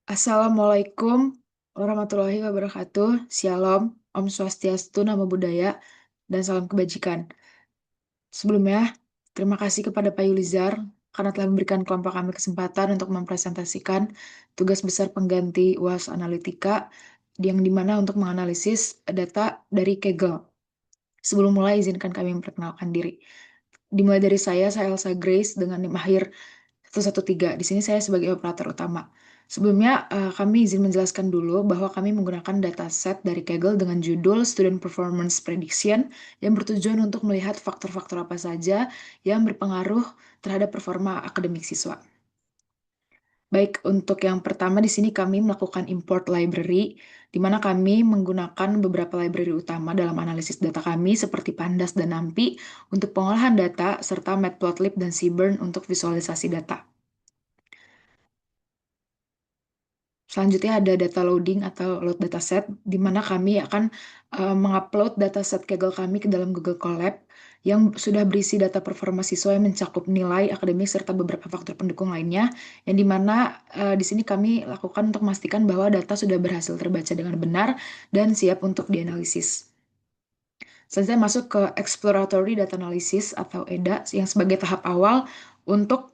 Assalamualaikum warahmatullahi wabarakatuh. Shalom, Om Swastiastu, Namo Buddhaya, dan salam kebajikan. Sebelumnya, terima kasih kepada Pak Yulizar karena telah memberikan kelompok kami kesempatan untuk mempresentasikan tugas besar pengganti UAS Analitika yang dimana untuk menganalisis data dari Kaggle. Sebelum mulai, izinkan kami memperkenalkan diri. Dimulai dari saya Elsa Grace dengan NIM akhir 113. Di sini saya sebagai operator utama. Sebelumnya, kami izin menjelaskan dulu bahwa kami menggunakan dataset dari Kaggle dengan judul Student Performance Prediction yang bertujuan untuk melihat faktor-faktor apa saja yang berpengaruh terhadap performa akademik siswa. Baik, untuk yang pertama di sini kami melakukan import library, di mana kami menggunakan beberapa library utama dalam analisis data kami seperti Pandas dan NumPy untuk pengolahan data, serta Matplotlib dan Seaborn untuk visualisasi data. Selanjutnya ada data loading atau load dataset, di mana kami akan mengupload dataset Kaggle kami ke dalam Google Colab yang sudah berisi data performa siswa yang mencakup nilai akademik serta beberapa faktor pendukung lainnya, yang di mana di sini kami lakukan untuk memastikan bahwa data sudah berhasil terbaca dengan benar dan siap untuk dianalisis. Selanjutnya masuk ke Exploratory Data Analysis atau EDA yang sebagai tahap awal untuk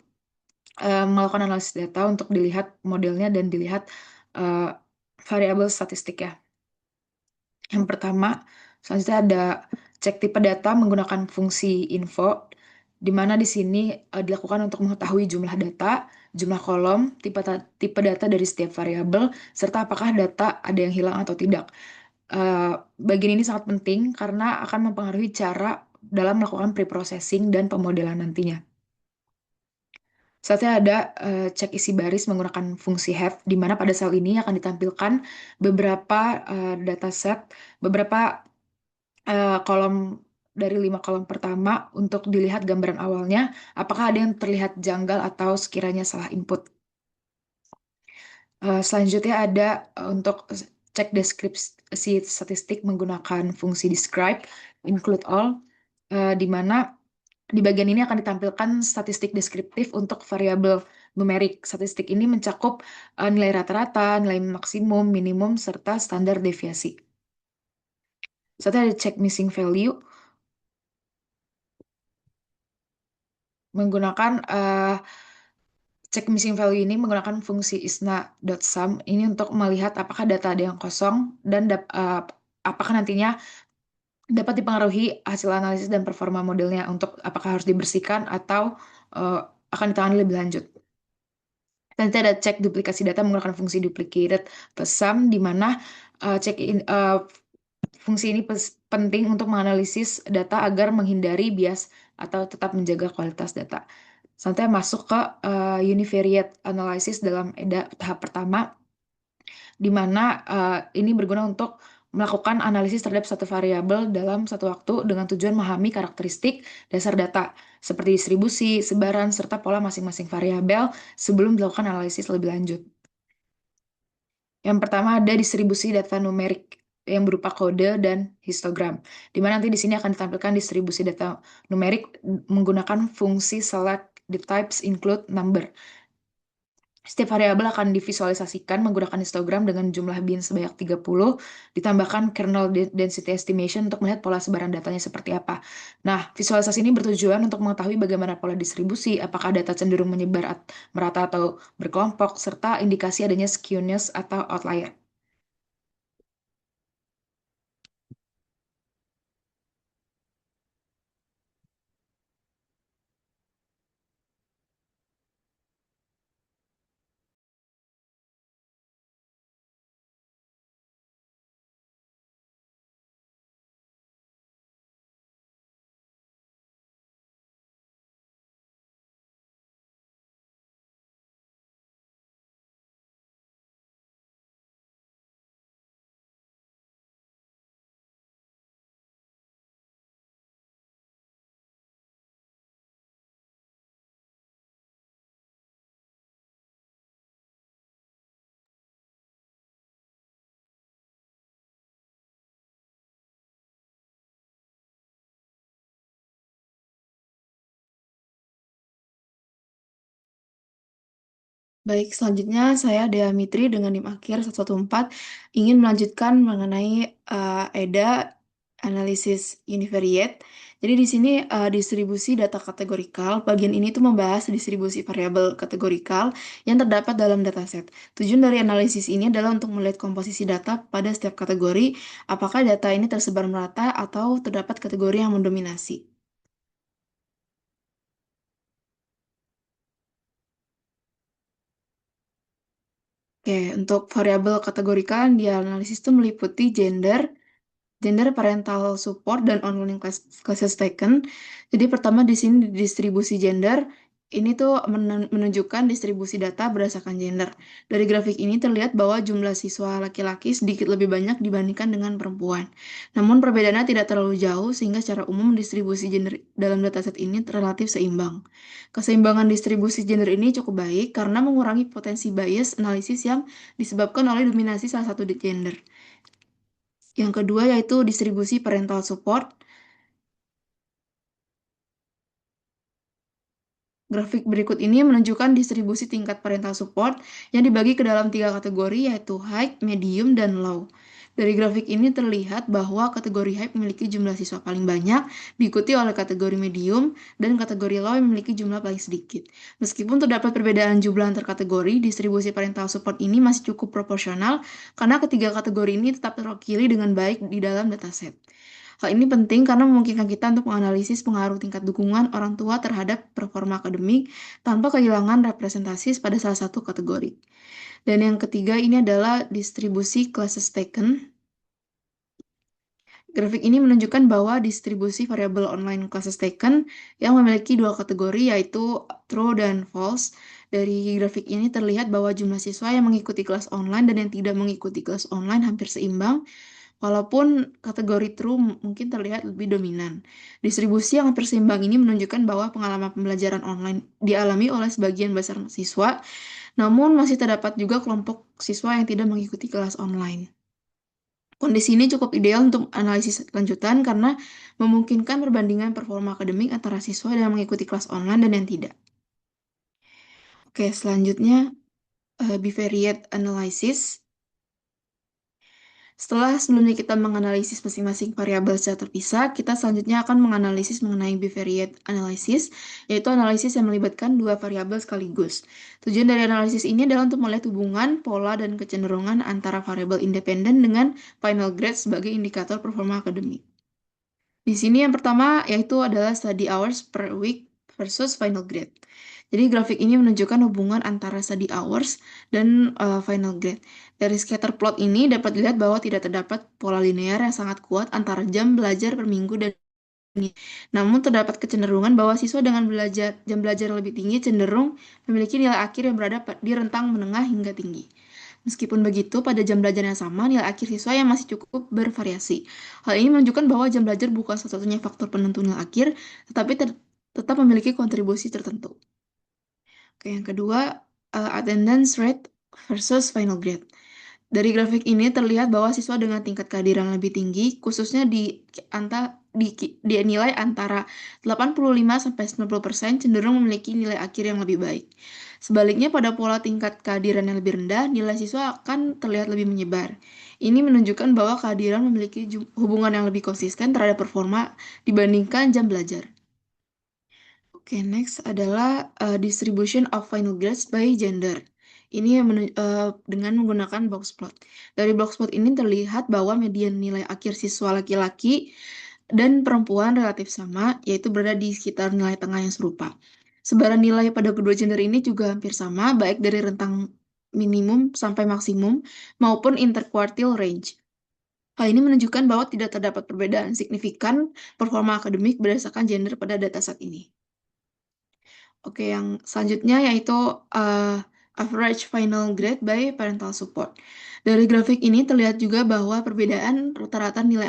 melakukan analisis data untuk dilihat modelnya dan dilihat uh, variabel statistik ya. Yang pertama, selanjutnya ada cek tipe data menggunakan fungsi info, di mana di sini dilakukan untuk mengetahui jumlah data, jumlah kolom, tipe data dari setiap variabel, serta apakah data ada yang hilang atau tidak. Bagian ini sangat penting karena akan mempengaruhi cara dalam melakukan preprocessing dan pemodelan nantinya. Selanjutnya ada cek isi baris menggunakan fungsi have, di mana pada sel ini akan ditampilkan beberapa dataset, beberapa kolom dari 5 kolom pertama untuk dilihat gambaran awalnya, apakah ada yang terlihat janggal atau sekiranya salah input. Selanjutnya ada untuk cek deskripsi statistik menggunakan fungsi describe, include all, di mana di bagian ini akan ditampilkan statistik deskriptif untuk variabel numerik. Statistik ini mencakup nilai rata-rata, nilai maksimum, minimum, serta standar deviasi. Setelah ada check missing value menggunakan check missing value ini menggunakan fungsi isna.sum ini untuk melihat apakah data ada yang kosong dan apakah nantinya dapat dipengaruhi hasil analisis dan performa modelnya untuk apakah harus dibersihkan atau uh, akan ditangani lebih lanjut. Nanti ada cek duplikasi data menggunakan fungsi duplicated plus sum, di mana fungsi ini penting untuk menganalisis data agar menghindari bias atau tetap menjaga kualitas data. Sampai masuk ke univariate analysis dalam EDA tahap pertama, di mana ini berguna untuk melakukan analisis terhadap satu variabel dalam satu waktu dengan tujuan memahami karakteristik dasar data, seperti distribusi, sebaran, serta pola masing-masing variabel sebelum dilakukan analisis lebih lanjut. Yang pertama ada distribusi data numerik yang berupa kode dan histogram, di mana nanti di sini akan ditampilkan distribusi data numerik menggunakan fungsi select the types include number. Setiap variabel akan divisualisasikan menggunakan histogram dengan jumlah bin sebanyak 30, ditambahkan kernel density estimation untuk melihat pola sebaran datanya seperti apa. Nah, visualisasi ini bertujuan untuk mengetahui bagaimana pola distribusi, apakah data cenderung menyebar merata atau berkelompok, serta indikasi adanya skewness atau outlier. Baik, selanjutnya saya Dea Mitri dengan NIM akhir 114 ingin melanjutkan mengenai EDA analisis univariate. Jadi di sini distribusi data kategorikal. Bagian ini tuh membahas distribusi variabel kategorikal yang terdapat dalam dataset. Tujuan dari analisis ini adalah untuk melihat komposisi data pada setiap kategori, apakah data ini tersebar merata atau terdapat kategori yang mendominasi. Oke, untuk variabel kategorikal yang dianalisis itu meliputi gender, parental support, dan online classes taken. Jadi pertama di sini di distribusi gender, ini tuh menunjukkan distribusi data berdasarkan gender. Dari grafik ini terlihat bahwa jumlah siswa laki-laki sedikit lebih banyak dibandingkan dengan perempuan. Namun perbedaannya tidak terlalu jauh sehingga secara umum distribusi gender dalam dataset ini relatif seimbang. Keseimbangan distribusi gender ini cukup baik karena mengurangi potensi bias analisis yang disebabkan oleh dominasi salah satu gender. Yang kedua yaitu distribusi parental support. Grafik berikut ini menunjukkan distribusi tingkat parental support yang dibagi ke dalam tiga kategori yaitu high, medium, dan low. Dari grafik ini terlihat bahwa kategori high memiliki jumlah siswa paling banyak, diikuti oleh kategori medium, dan kategori low yang memiliki jumlah paling sedikit. Meskipun terdapat perbedaan jumlah antar kategori, distribusi parental support ini masih cukup proporsional karena ketiga kategori ini tetap terwakili dengan baik di dalam dataset. Hal ini penting karena memungkinkan kita untuk menganalisis pengaruh tingkat dukungan orang tua terhadap performa akademik tanpa kehilangan representasi pada salah satu kategori. Dan yang ketiga ini adalah distribusi classes taken. Grafik ini menunjukkan bahwa distribusi variabel online classes taken yang memiliki dua kategori yaitu true dan false. Dari grafik ini terlihat bahwa jumlah siswa yang mengikuti kelas online dan yang tidak mengikuti kelas online hampir seimbang. Walaupun kategori true mungkin terlihat lebih dominan. Distribusi yang hampir seimbang ini menunjukkan bahwa pengalaman pembelajaran online dialami oleh sebagian besar siswa, namun masih terdapat juga kelompok siswa yang tidak mengikuti kelas online. Kondisi ini cukup ideal untuk analisis lanjutan karena memungkinkan perbandingan performa akademik antara siswa yang mengikuti kelas online dan yang tidak. Oke, selanjutnya bivariate analysis. Setelah sebelumnya kita menganalisis masing-masing variabel secara terpisah, kita selanjutnya akan menganalisis mengenai bivariate analysis, yaitu analisis yang melibatkan dua variabel sekaligus. Tujuan dari analisis ini adalah untuk melihat hubungan, pola, dan kecenderungan antara variabel independen dengan final grade sebagai indikator performa akademik. Di sini yang pertama yaitu adalah study hours per week versus final grade. Jadi grafik ini menunjukkan hubungan antara study hours dan final grade. Dari scatter plot ini dapat dilihat bahwa tidak terdapat pola linear yang sangat kuat antara jam belajar per minggu dan ini. Namun terdapat kecenderungan bahwa siswa dengan jam belajar lebih tinggi cenderung memiliki nilai akhir yang berada di rentang menengah hingga tinggi. Meskipun begitu, pada jam belajar yang sama, nilai akhir siswa yang masih cukup bervariasi. Hal ini menunjukkan bahwa jam belajar bukan satu-satunya faktor penentu nilai akhir, tetapi tetap memiliki kontribusi tertentu. Oke, yang kedua, attendance rate versus final grade. Dari grafik ini terlihat bahwa siswa dengan tingkat kehadiran lebih tinggi, khususnya di nilai antara 85-90% cenderung memiliki nilai akhir yang lebih baik. Sebaliknya pada pola tingkat kehadiran yang lebih rendah, nilai siswa akan terlihat lebih menyebar. Ini menunjukkan bahwa kehadiran memiliki hubungan yang lebih konsisten terhadap performa dibandingkan jam belajar. Oke, next adalah distribution of final grades by gender. Ini yang dengan menggunakan box plot. Dari box plot ini terlihat bahwa median nilai akhir siswa laki-laki dan perempuan relatif sama, yaitu berada di sekitar nilai tengah yang serupa. Sebaran nilai pada kedua gender ini juga hampir sama, baik dari rentang minimum sampai maksimum maupun interquartile range. Hal ini menunjukkan bahwa tidak terdapat perbedaan signifikan performa akademik berdasarkan gender pada dataset ini. Oke, yang selanjutnya yaitu uh, average final grade by parental support. Dari grafik ini terlihat juga bahwa perbedaan rata-rata nilai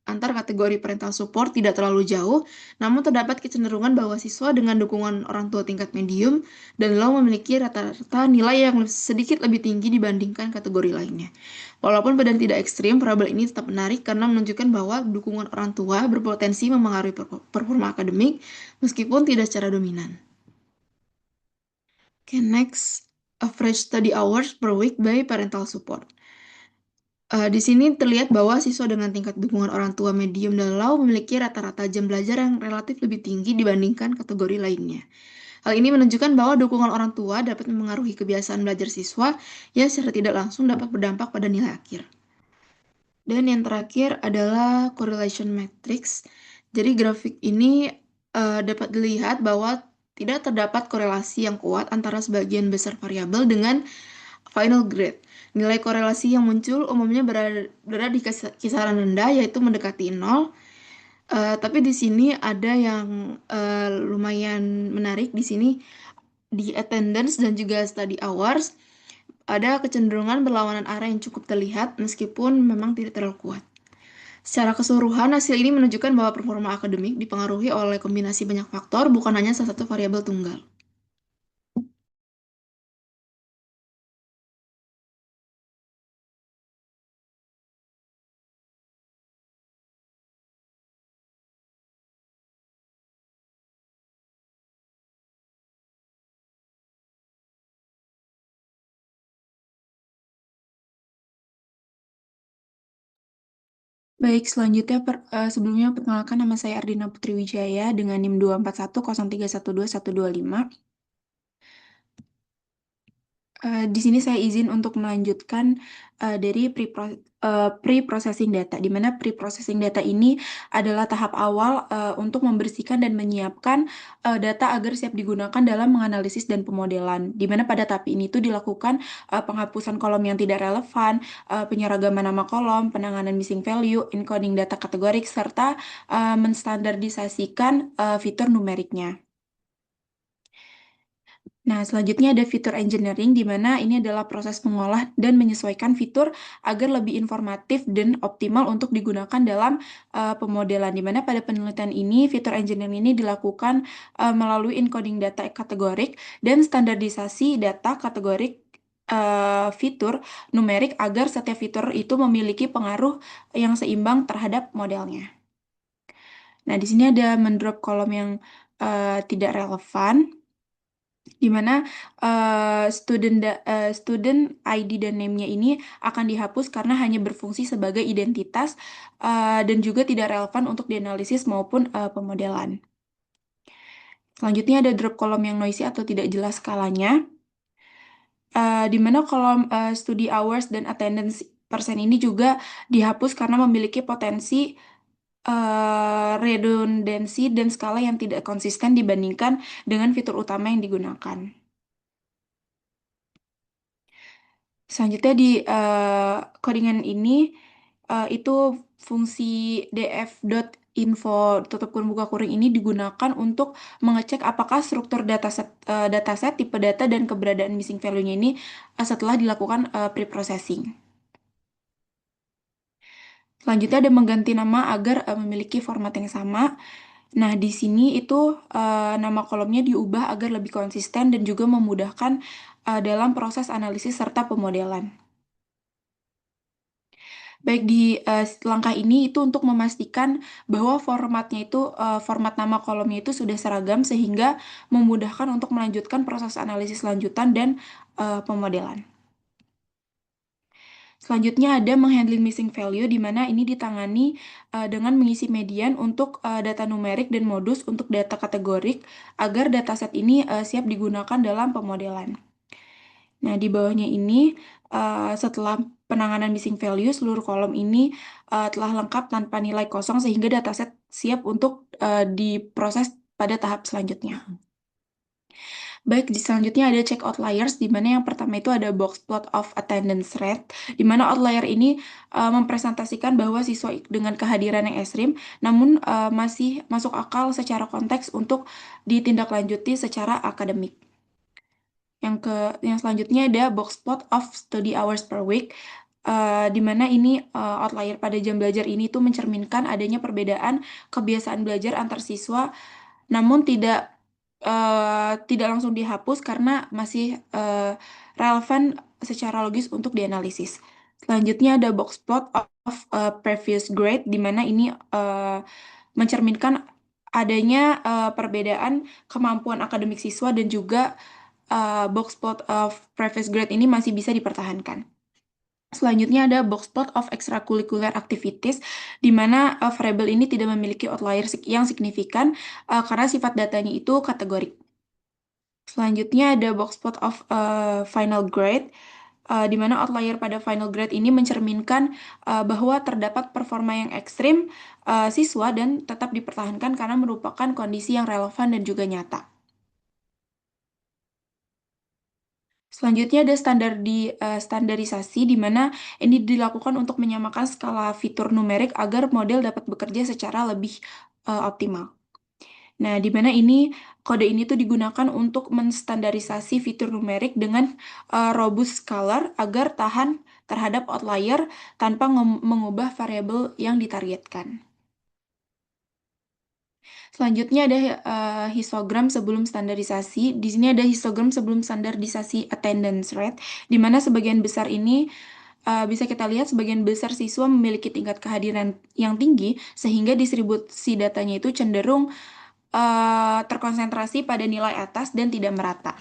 antar kategori parental support tidak terlalu jauh, namun terdapat kecenderungan bahwa siswa dengan dukungan orang tua tingkat medium dan low memiliki rata-rata nilai yang sedikit lebih tinggi dibandingkan kategori lainnya. Walaupun perbedaan tidak ekstrim, parabel ini tetap menarik karena menunjukkan bahwa dukungan orang tua berpotensi memengaruhi performa akademik meskipun tidak secara dominan. Oke, next. average study hours per week by parental support. Di sini terlihat bahwa siswa dengan tingkat dukungan orang tua medium dan low memiliki rata-rata jam belajar yang relatif lebih tinggi dibandingkan kategori lainnya. Hal ini menunjukkan bahwa dukungan orang tua dapat memengaruhi kebiasaan belajar siswa yang secara tidak langsung dapat berdampak pada nilai akhir. Dan yang terakhir adalah correlation matrix. Jadi grafik ini dapat dilihat bahwa tidak terdapat korelasi yang kuat antara sebagian besar variabel dengan final grade. Nilai korelasi yang muncul umumnya berada di kisaran rendah, yaitu mendekati 0. Tapi di sini ada yang lumayan menarik. Di sini di attendance dan juga study hours ada kecenderungan berlawanan arah yang cukup terlihat meskipun memang tidak terlalu kuat. Secara keseluruhan, hasil ini menunjukkan bahwa performa akademik dipengaruhi oleh kombinasi banyak faktor, bukan hanya salah satu variabel tunggal. Baik, selanjutnya sebelumnya perkenalkan nama saya Ardina Putri Wijaya dengan NIM 24103121125. Di sini saya izin untuk melanjutkan dari pre-processing data, di mana pre-processing data ini adalah tahap awal untuk membersihkan dan menyiapkan data agar siap digunakan dalam menganalisis dan pemodelan. Di mana pada tahap ini itu dilakukan penghapusan kolom yang tidak relevan, penyeragaman nama kolom, penanganan missing value, encoding data kategorik, serta menstandardisasikan fitur numeriknya. Nah, selanjutnya ada fitur engineering, di mana ini adalah proses mengolah dan menyesuaikan fitur agar lebih informatif dan optimal untuk digunakan dalam pemodelan. Di mana pada penelitian ini, fitur engineering ini dilakukan melalui encoding data kategorik dan standarisasi data kategorik fitur numerik agar setiap fitur itu memiliki pengaruh yang seimbang terhadap modelnya. Nah, di sini ada mendrop kolom yang tidak relevan, di mana student ID dan name-nya ini akan dihapus karena hanya berfungsi sebagai identitas dan juga tidak relevan untuk dianalisis maupun pemodelan. Selanjutnya ada drop kolom yang noisy atau tidak jelas skalanya, di mana kolom study hours dan attendance persen ini juga dihapus karena memiliki potensi redundansi dan skala yang tidak konsisten dibandingkan dengan fitur utama yang digunakan. Selanjutnya di codingan ini itu fungsi df.info tutup kurung buka kurung ini digunakan untuk mengecek apakah struktur dataset, tipe data, dan keberadaan missing value-nya ini setelah dilakukan pre-processing. Selanjutnya ada mengganti nama agar memiliki format yang sama. Nah, di sini itu nama kolomnya diubah agar lebih konsisten dan juga memudahkan dalam proses analisis serta pemodelan. Baik, di langkah ini itu untuk memastikan bahwa formatnya itu, format nama kolomnya itu sudah seragam sehingga memudahkan untuk melanjutkan proses analisis lanjutan dan pemodelan. Selanjutnya ada menghandling missing value, di mana ini ditangani dengan mengisi median untuk data numerik dan modus untuk data kategorik agar dataset ini siap digunakan dalam pemodelan. Nah, di bawahnya ini setelah penanganan missing value, seluruh kolom ini telah lengkap tanpa nilai kosong sehingga dataset siap untuk diproses pada tahap selanjutnya. Baik, selanjutnya ada check outliers, di mana yang pertama itu ada box plot of attendance rate, di mana outlier ini mempresentasikan bahwa siswa dengan kehadiran yang ekstrim, namun masih masuk akal secara konteks untuk ditindaklanjuti secara akademik. Yang selanjutnya ada box plot of study hours per week, di mana ini outlier pada jam belajar ini tuh mencerminkan adanya perbedaan kebiasaan belajar antar siswa, namun tidak langsung dihapus karena masih relevan secara logis untuk dianalisis. Selanjutnya ada box plot of previous grade, di mana ini mencerminkan adanya perbedaan kemampuan akademik siswa dan juga box plot of previous grade ini masih bisa dipertahankan. Selanjutnya ada box plot of extracurricular activities, di mana variabel ini tidak memiliki outlier yang signifikan karena sifat datanya itu kategorik. Selanjutnya ada box plot of final grade, di mana outlier pada final grade ini mencerminkan bahwa terdapat performa yang ekstrim siswa dan tetap dipertahankan karena merupakan kondisi yang relevan dan juga nyata. Selanjutnya ada standarisasi di mana ini dilakukan untuk menyamakan skala fitur numerik agar model dapat bekerja secara lebih optimal. Nah, di mana kode ini tuh digunakan untuk menstandarisasi fitur numerik dengan robust scalar agar tahan terhadap outlier tanpa mengubah variabel yang ditargetkan. Selanjutnya ada histogram sebelum standarisasi. Di sini ada histogram sebelum standarisasi attendance rate, di mana sebagian besar ini bisa kita lihat sebagian besar siswa memiliki tingkat kehadiran yang tinggi, sehingga distribusi datanya itu cenderung terkonsentrasi pada nilai atas dan tidak merata.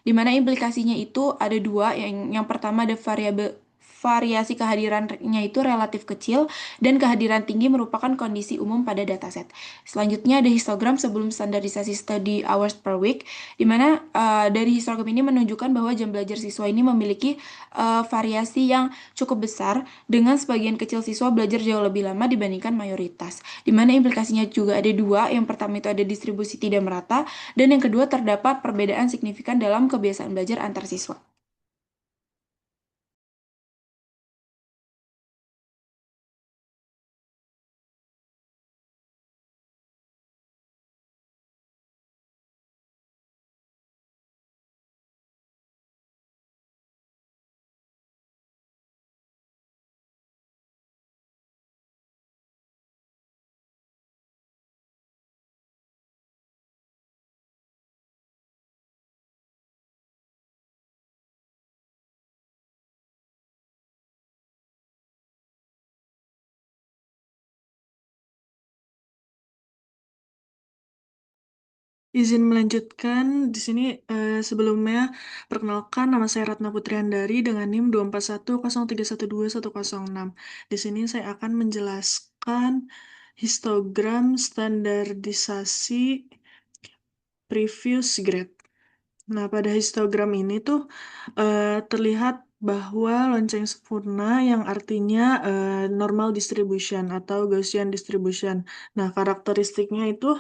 Di mana implikasinya itu ada dua, yang pertama ada variasi kehadirannya itu relatif kecil dan kehadiran tinggi merupakan kondisi umum pada dataset. Selanjutnya ada histogram sebelum standarisasi study hours per week, di mana dari histogram ini menunjukkan bahwa jam belajar siswa ini memiliki variasi yang cukup besar dengan sebagian kecil siswa belajar jauh lebih lama dibandingkan mayoritas. Di mana implikasinya juga ada dua, yang pertama itu ada distribusi tidak merata dan yang kedua terdapat perbedaan signifikan dalam kebiasaan belajar antar siswa. Izin melanjutkan, di sini sebelumnya perkenalkan, nama saya Ratna Putriandari dengan NIM 24103121006. Di sini saya akan menjelaskan histogram standarisasi previous grade. Nah, pada histogram ini tuh terlihat bahwa lonceng sempurna yang artinya normal distribution atau Gaussian distribution. Nah, karakteristiknya itu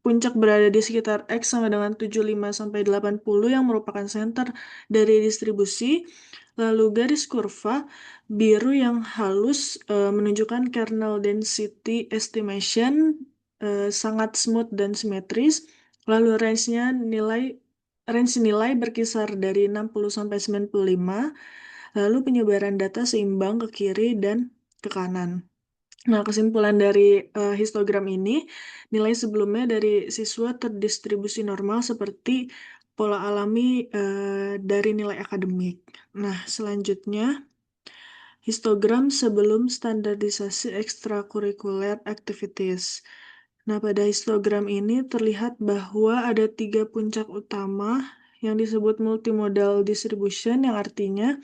puncak berada di sekitar X sama dengan 75 sampai 80 yang merupakan center dari distribusi. Lalu garis kurva biru yang halus menunjukkan kernel density estimation sangat smooth dan simetris. Lalu range nilai berkisar dari 60 sampai 95. Lalu penyebaran data seimbang ke kiri dan ke kanan. Nah, kesimpulan dari histogram ini, nilai sebelumnya dari siswa terdistribusi normal seperti pola alami dari nilai akademik. Nah, selanjutnya, histogram sebelum standarisasi extracurricular activities. Nah, pada histogram ini terlihat bahwa ada 3 puncak utama yang disebut multimodal distribution, yang artinya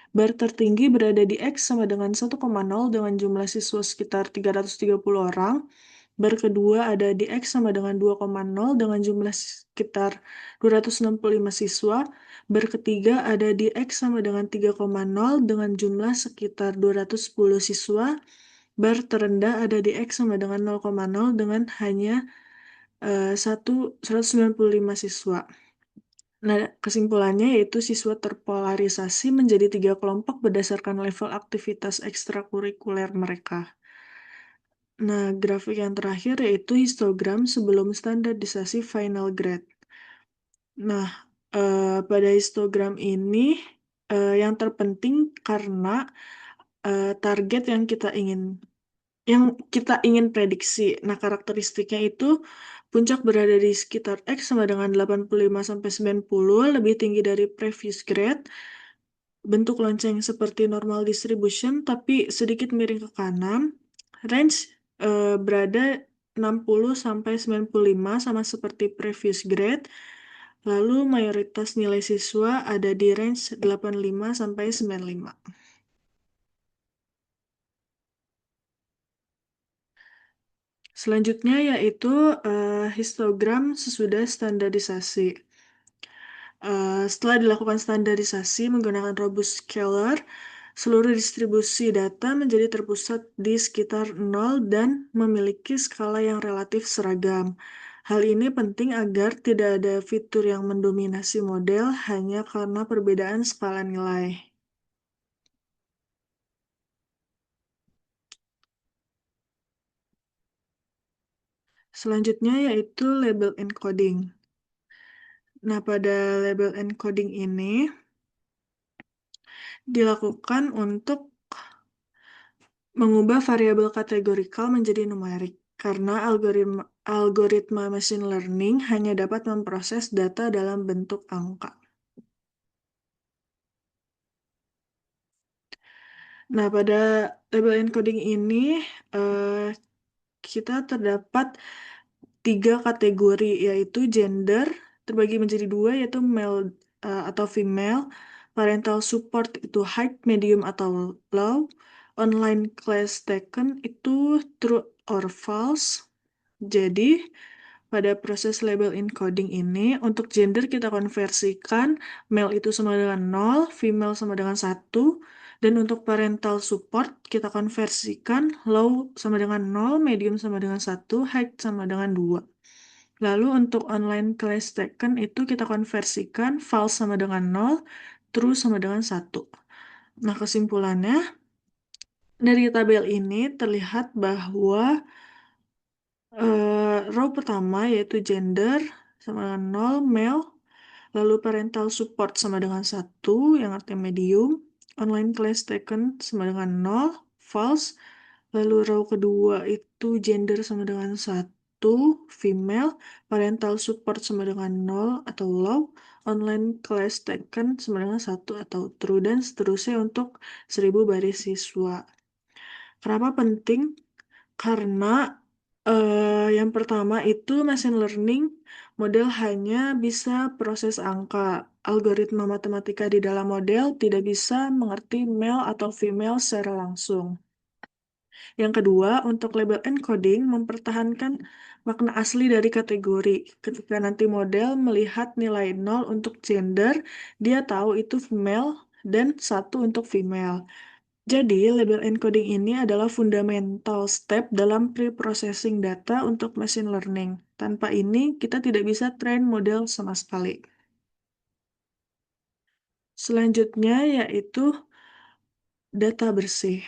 bar tertinggi berada di X sama dengan 1,0 dengan jumlah siswa sekitar 330 orang. Bar kedua ada di X sama dengan 2,0 dengan jumlah sekitar 265 siswa. Bar ketiga ada di X sama dengan 3,0 dengan jumlah sekitar 210 siswa. Bar terendah ada di X sama dengan 0,0 dengan hanya 195 siswa. Nah, kesimpulannya yaitu siswa terpolarisasi menjadi 3 kelompok berdasarkan level aktivitas ekstrakurikuler mereka. Nah, grafik yang terakhir yaitu histogram sebelum standarisasi final grade. Nah, pada histogram ini yang terpenting karena target yang kita ingin prediksi. Nah, karakteristiknya itu puncak berada di sekitar X sama dengan 85 sampai 90, lebih tinggi dari previous grade. Bentuk lonceng seperti normal distribution tapi sedikit miring ke kanan. Range berada 60 sampai 95 sama seperti previous grade. Lalu mayoritas nilai siswa ada di range 85 sampai 95. Selanjutnya yaitu histogram sesudah standarisasi. Setelah dilakukan standarisasi menggunakan robust scalar, seluruh distribusi data menjadi terpusat di sekitar 0 dan memiliki skala yang relatif seragam. Hal ini penting agar tidak ada fitur yang mendominasi model hanya karena perbedaan skala nilai. Selanjutnya yaitu label encoding. Nah, pada label encoding ini dilakukan untuk mengubah variabel kategorikal menjadi numerik, karena algoritma machine learning hanya dapat memproses data dalam bentuk angka. Nah, pada label encoding ini kita terdapat 3 kategori, yaitu gender, terbagi menjadi 2, yaitu male atau female, parental support itu high, medium, atau low, online class taken itu true or false. Jadi, pada proses label encoding ini, untuk gender kita konversikan male itu sama dengan 0, female sama dengan 1, dan untuk parental support kita konversikan low sama dengan 0, medium sama dengan 1, high sama dengan 2. Lalu untuk online class taken itu kita konversikan false sama dengan 0, true sama dengan 1. Nah, kesimpulannya dari tabel ini terlihat bahwa row pertama yaitu gender sama dengan 0, male, lalu parental support sama dengan 1 yang artinya medium, online class taken sama dengan 0, false, lalu row kedua itu gender sama dengan 1, female, parental support sama dengan 0 atau low, online class taken sama dengan 1 atau true, dan seterusnya untuk 1000 baris siswa. Kenapa penting? Karena yang pertama itu machine learning model hanya bisa proses angka. Algoritma matematika di dalam model tidak bisa mengerti male atau female secara langsung. Yang kedua, untuk label encoding mempertahankan makna asli dari kategori. Ketika nanti model melihat nilai 0 untuk gender, dia tahu itu female dan 1 untuk female. Jadi, label encoding ini adalah fundamental step dalam pre-processing data untuk machine learning. Tanpa ini, kita tidak bisa train model sama sekali. Selanjutnya yaitu data bersih.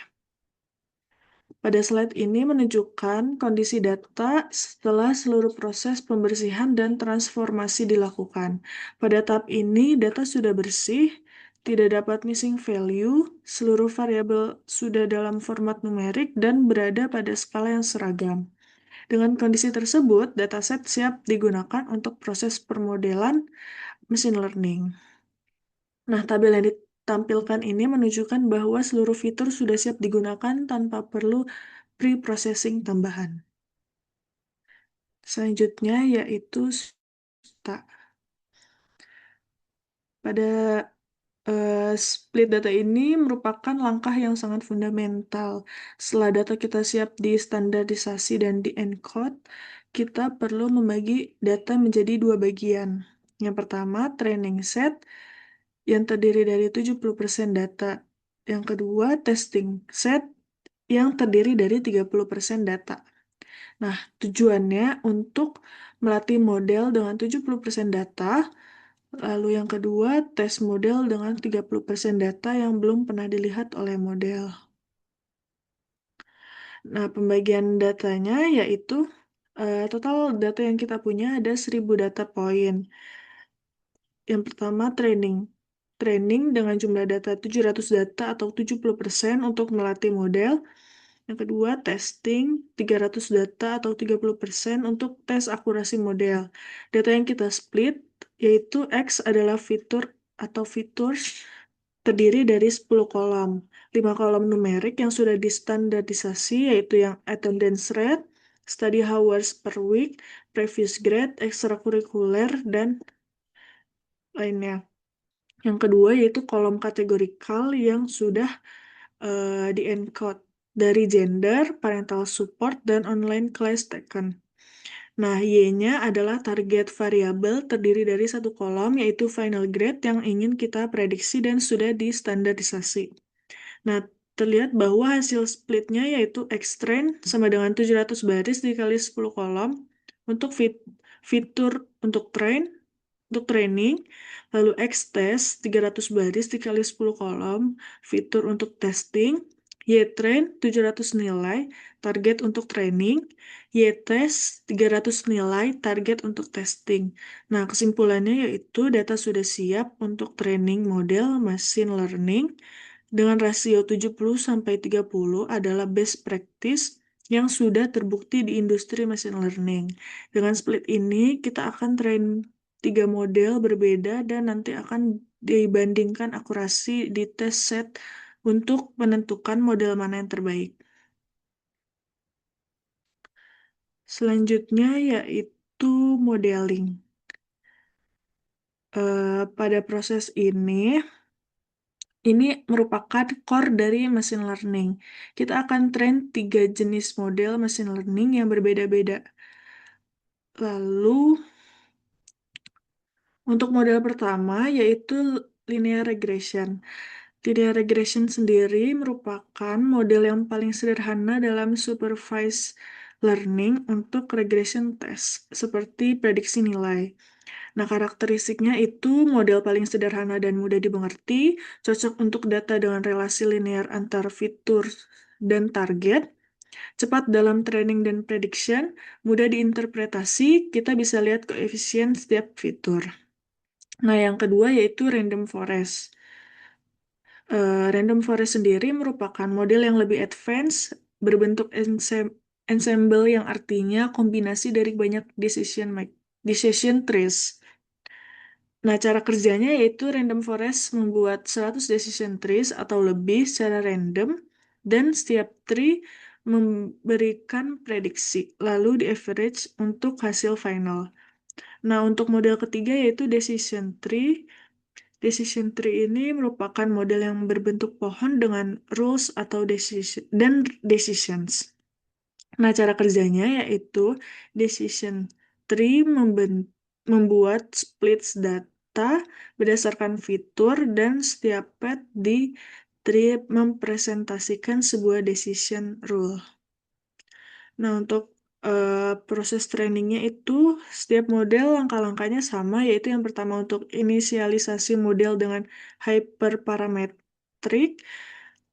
Pada slide ini menunjukkan kondisi data setelah seluruh proses pembersihan dan transformasi dilakukan. Pada tahap ini, data sudah bersih, tidak dapat missing value, seluruh variabel sudah dalam format numerik, dan berada pada skala yang seragam. Dengan kondisi tersebut, dataset siap digunakan untuk proses permodelan machine learning. Nah, tabel yang ditampilkan ini menunjukkan bahwa seluruh fitur sudah siap digunakan tanpa perlu pre-processing tambahan. Selanjutnya yaitu STA. Pada split data ini merupakan langkah yang sangat fundamental. Setelah data kita siap di standarisasi dan di encode, kita perlu membagi data menjadi 2 bagian. Yang pertama, training set yang terdiri dari 70% data. Yang kedua, testing set yang terdiri dari 30% data. Nah, tujuannya untuk melatih model dengan 70% data, lalu yang kedua, tes model dengan 30% data yang belum pernah dilihat oleh model. Nah, pembagian datanya yaitu total data yang kita punya ada 1000 data point. Yang pertama, training. Training dengan jumlah data 700 data atau 70% untuk melatih model. Yang kedua, testing 300 data atau 30% untuk tes akurasi model. Data yang kita split, yaitu X adalah fitur atau features terdiri dari 10 kolom. 5 kolom numerik yang sudah distandarisasi, yaitu yang attendance rate, study hours per week, previous grade, ekstrakurikuler, dan lainnya. Yang kedua yaitu kolom kategorikal yang sudah di-encode dari gender, parental support, dan online class taken. Nah, Y-nya adalah target variabel terdiri dari satu kolom, yaitu final grade yang ingin kita prediksi dan sudah distandarisasi. Nah, terlihat bahwa hasil splitnya yaitu X-train sama dengan 700 baris dikali 10 kolom untuk fitur untuk training, lalu X-test 300 baris dikali 10 kolom, fitur untuk testing, Y-train 700 nilai, target untuk training, Y-test 300 nilai, target untuk testing. Nah, kesimpulannya yaitu data sudah siap untuk training model machine learning dengan rasio 70-30 adalah best practice yang sudah terbukti di industri machine learning. Dengan split ini, kita akan train 3 model berbeda dan nanti akan dibandingkan akurasi di test set untuk menentukan model mana yang terbaik. Selanjutnya yaitu modeling. Pada proses ini merupakan core dari machine learning. Kita akan train 3 jenis model machine learning yang berbeda-beda. Lalu, untuk model pertama yaitu linear regression. Linear regression sendiri merupakan model yang paling sederhana dalam supervised learning untuk regression test, seperti prediksi nilai. Nah, karakteristiknya itu model paling sederhana dan mudah dimengerti, cocok untuk data dengan relasi linear antar fitur dan target, cepat dalam training dan prediction, mudah diinterpretasi, kita bisa lihat koefisien setiap fitur. Nah, yang kedua yaitu random forest. Random forest sendiri merupakan model yang lebih advance, berbentuk ensemble yang artinya kombinasi dari banyak decision trees. Nah, cara kerjanya yaitu random forest membuat 100 decision trees atau lebih secara random, dan setiap tree memberikan prediksi, lalu di average untuk hasil final. Nah, untuk model ketiga yaitu decision tree. Decision tree ini merupakan model yang berbentuk pohon dengan rules atau decisions. Nah, cara kerjanya yaitu decision tree membuat splits data berdasarkan fitur dan setiap path di tree mempresentasikan sebuah decision rule. Nah, untuk proses trainingnya itu setiap model langkah-langkahnya sama, yaitu yang pertama untuk inisialisasi model dengan hyperparametric,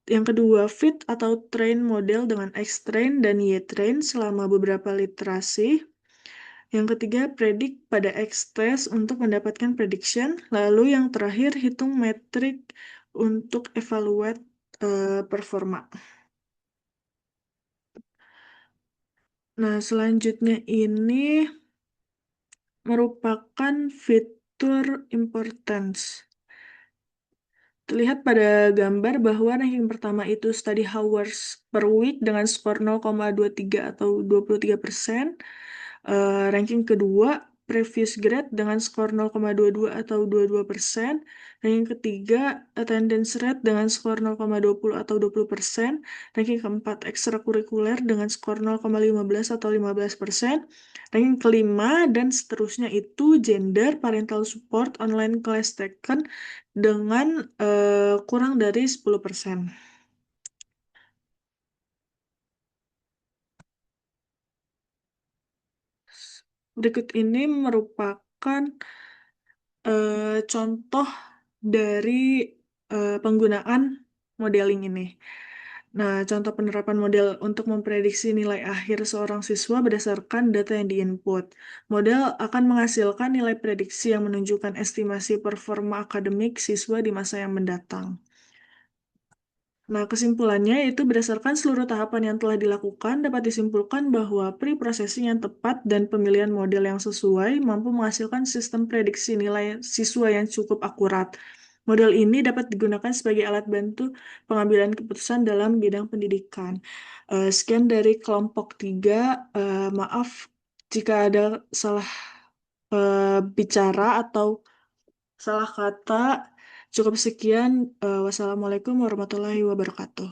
yang kedua fit atau train model dengan X-train dan Y-train selama beberapa iterasi, yang ketiga predict pada X-test untuk mendapatkan prediction, lalu yang terakhir hitung metrik untuk evaluate performa. Nah, selanjutnya ini merupakan fitur importance. Terlihat pada gambar bahwa ranking pertama itu study hours per week dengan skor 0,23 atau 23%. Ranking kedua previous grade dengan skor 0,22 atau 22%. Ranking ketiga attendance rate dengan skor 0,20 atau 20%. Ranking keempat ekstrakurikuler dengan skor 0,15 atau 15%. Ranking kelima dan seterusnya itu gender, parental support, online class taken dengan kurang dari 10%. Berikut ini merupakan contoh dari penggunaan modeling ini. Nah, contoh penerapan model untuk memprediksi nilai akhir seorang siswa berdasarkan data yang diinput. Model akan menghasilkan nilai prediksi yang menunjukkan estimasi performa akademik siswa di masa yang mendatang. Nah, kesimpulannya itu berdasarkan seluruh tahapan yang telah dilakukan, dapat disimpulkan bahwa pre-processing yang tepat dan pemilihan model yang sesuai mampu menghasilkan sistem prediksi nilai siswa yang cukup akurat. Model ini dapat digunakan sebagai alat bantu pengambilan keputusan dalam bidang pendidikan. Sekian dari kelompok 3. Maaf jika ada salah bicara atau Salah kata. Cukup sekian. Wassalamualaikum warahmatullahi wabarakatuh.